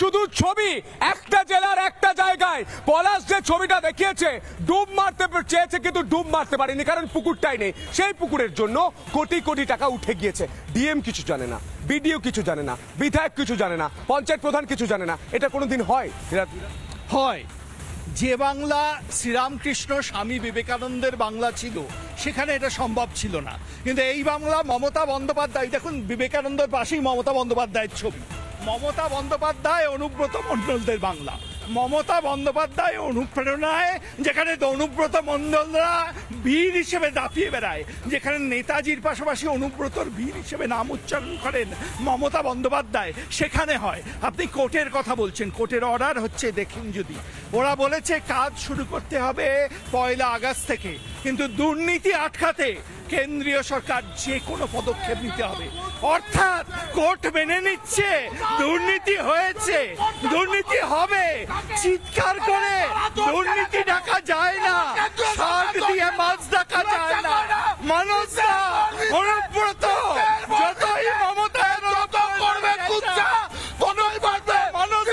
শুধু ছবি, একটা জেলার একটা জায়গায় পলাশ যে ছবিটা দেখিয়েছে, ডুব মারতে চেয়েছে কিন্তু ডুব মারতে পারেনি, কারণ পুকুরটাই নেই। সেই পুকুরের জন্য কোটি কোটি টাকা উঠে গিয়েছে। ডিএম কিছু জানে না, বিডিও কিছু জানে না, বিধায়ক কিছু জানে না, পঞ্চায়েত প্রধান কিছু জানে না। এটা কোনোদিন হয়? হয়। যে বাংলা শ্রীরামকৃষ্ণ স্বামী বিবেকানন্দের বাংলা ছিল, সেখানে এটা সম্ভব ছিল না। কিন্তু এই বাংলা মমতা বন্দ্যোপাধ্যায়, দেখুন বিবেকানন্দের পাশেই মমতা বন্দ্যোপাধ্যায়ের ছবি। মমতা বন্দ্যোপাধ্যায়, অনুব্রত মণ্ডলদের বাংলা। মমতা বন্দ্যোপাধ্যায় অনুপ্রেরণায়, যেখানে অনুব্রত মণ্ডলরা বীর হিসেবে দাপিয়ে বেড়ায়, যেখানে নেতাজির পাশাপাশি অনুব্রতর বীর হিসেবে নাম উচ্চারণ করেন মমতা বন্দ্যোপাধ্যায়, সেখানে হয়। আপনি কোর্টের কথা বলছেন, কোর্টের অর্ডার হচ্ছে, দেখুন যদি ওরা বলেছে কাজ শুরু করতে হবে 1 আগস্ট থেকে, কিন্তু দুর্নীতি আটকাতে কেন্দ্রীয় সরকার যে কোনো পদক্ষেপ নিতে হবে। অর্থাৎ কোর্ট মেনে নিচ্ছে দুর্নীতি হয়েছে, দুর্নীতি হবে, চিৎকার করে দুর্নীতি ডাকা যায় না, শাক দিয়ে মাছ ডাকা যায় না। মানুষ অনুব্রত যতই মমতা করবে কুচ্চা, কোনই বাড়বে মানুষ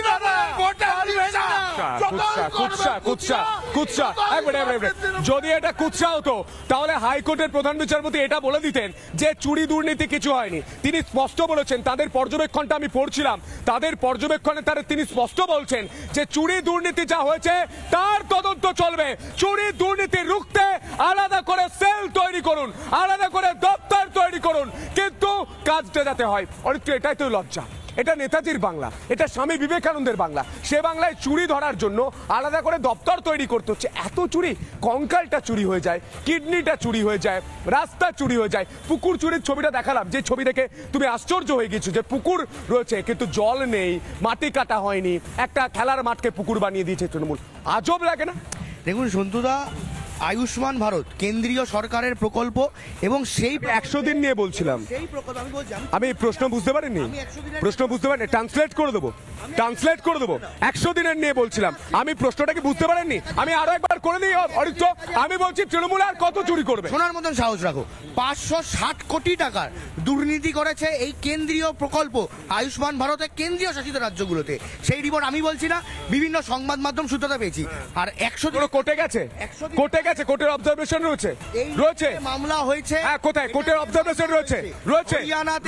যদি এটা কুৎসা হতো তাহলে হাইকোর্টের প্রধান বিচারপতি এটা বলে দিতেন যে চুরি দুর্নীতি কিছু হয়নি। তিনি স্পষ্ট বলেছেন, তাদের পর্যবেক্ষণটা আমি পড়ছিলাম, তাদের পর্যবেক্ষণে তিনি স্পষ্ট বলছেন যে চুরি দুর্নীতি যা হয়েছে তার তদন্ত চলবে। চুরি দুর্নীতি রুখতে আলাদা করে সেল তৈরি করুন, আলাদা করে দপ্তর তৈরি করুন, কিন্তু কাজটা যাতে হয়। অনেকটা এটাই তো লজ্জা। এটা নেতাজির বাংলা, এটা স্বামী বিবেকানন্দের বাংলা। সে বাংলায় চুরি ধরার জন্য আলাদা করে দপ্তর তৈরি করতে হচ্ছে। এত চুরি, কঙ্কালটা চুরি হয়ে যায়, কিডনিটা চুরি হয়ে যায়, রাস্তা চুরি হয়ে যায়। পুকুর চুরির ছবিটা দেখালাম, যে ছবি দেখে তুমি আশ্চর্য হয়ে গেছো যে পুকুর রয়েছে কিন্তু জল নেই, মাটি কাটা হয়নি, একটা খেলার মাঠকে পুকুর বানিয়ে দিয়েছে তৃণমূল। আজব লাগে না? দেখুন সন্তুদা, আয়ুষ্মান ভারত কেন্দ্রীয় সরকারের প্রকল্প এবং সেই 100 দিন নিয়ে বলছিলাম। আমি প্রশ্ন বুঝতে পারিনি, প্রশ্ন বুঝতে পারিনি, ট্রান্সলেট করে দেবো, ট্রান্সলেট করে দেবো। 100 দিনের নিয়ে বলছিলাম, আমি প্রশ্নটা কি বুঝতে পারেননি? আমি আরো একবার করে দিই অরিত্র, আমি বলছি তৃণমূল আর কত চুরি করবে? শোনার মতন সাহস রাখো। 560 কোটি টাকার দুর্নীতি করেছে এই কেন্দ্রীয় প্রকল্প আয়ুষ্মান ভারতের কেন্দ্রীয় শাসিত রাজ্যগুলোতে। সেই রিপোর্ট আমি বলছি না, বিভিন্ন সংবাদ মাধ্যম সূত্রতা পেয়েছি। আর 100 দিন কোর্টে গেছে, কোর্টে গেছে, কোর্টের অবজারভেশন রয়েছে, রয়েছে মামলা হয়েছে। হ্যাঁ, কোথায় কোর্টের অবজারভেশন রয়েছে? রয়েছে,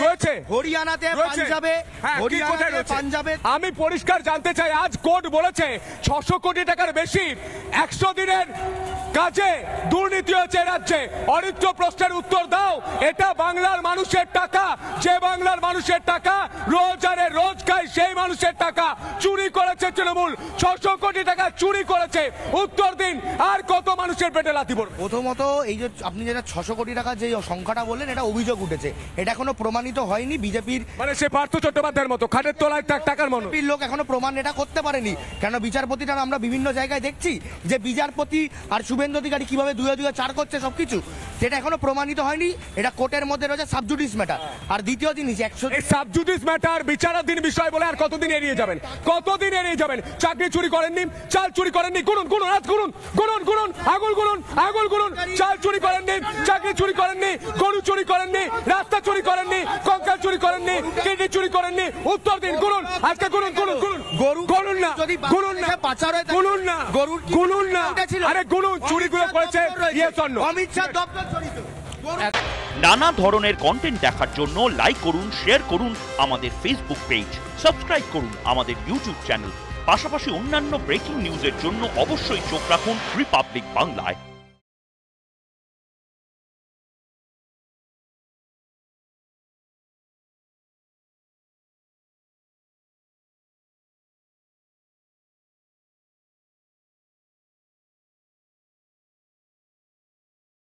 রয়েছে হরিয়ানাতে, পাঞ্জাবে, হরিয়ানাতে, পাঞ্জাবে। আমি পরিষ্কার জানতে চাই, আজ কোর্ট বলেছে 600 কোটি টাকার বেশি 100 দিনের কাজে দুর্নীতি হয়েছে রাজ্যে। অরিত্র প্রশ্নের উত্তর দাও, এটা বাংলার মানুষের টাকা, যে বাংলার মানুষের টাকা রোজ আরে রোজ খায়, সেই মানুষের টাকা চুরি করেছে তৃণমূল। 600 কোটি টাকা চুরি করেছে, উত্তর দিন। আর কত মানুষের পেটে লাথি পড়বে? প্রথমত এই যে আপনি যেটা 600 কোটি টাকা যে সংখ্যাটা বললেন, এটা অভিযোগ উঠেছে, এটা এখনো প্রমাণিত হয়নি। বিজেপির মানে সে পার্থ চট্টোপাধ্যায়ের মতো খাটের তলায় টাকার মতো লোক এখনো প্রমাণ এটা করতে পারেনি। কেন বিচারপতিরা আমরা বিভিন্ন জায়গায় দেখছি যে বিচারপতি আর শুভেন্দু অধিকারী কিভাবে 2 4 করছে সবকিছু, সেটা এখনো প্রমাণিত হয়নি। এটা কোর্টের মধ্যে রয়েছে সাবজুডিস ম্যাটার। আর দ্বিতীয় জিনিস, 100 সাবজুডিস ম্যাটার বিচারাধীন বিষয় বলে আর কতদিন এড়িয়ে যাবেন? কতদিন এড়িয়ে যাবেন? চাকরি চুরি করেননি, চাল চুরি করেননি, গুনুন গুনুন আজ গুনুন গুনুন গুনুন, আগুল গুনুন আগুল গুনুন। চাল চুরি করেননি, চাকরি চুরি করেননি, গরু চুরি করেননি, রাস্তা চুরি করেননি, কঙ্কাল চুরি করেননি, কিডনি চুরি করেননি, উত্তর দিন গুনুন। আজকে গুনুন গুনুন গুনুন, গরু গুনুন না, গুনুন না, গুনুন না, গরু গুনুন না, আরে গুনুন। চুরিগুলো করেছে অমিত শাহ দপ্তর জড়িত। নানা ধরনের কন্টেন্ট দেখার জন্য লাইক করুন, শেয়ার করুন আমাদের ফেসবুক পেজ, সাবস্ক্রাইব করুন আমাদের ইউটিউব চ্যানেল। পাশাপাশি অন্যান্য ব্রেকিং নিউজের জন্য অবশ্যই চোখ রাখুন রিপাবলিক বাংলায়।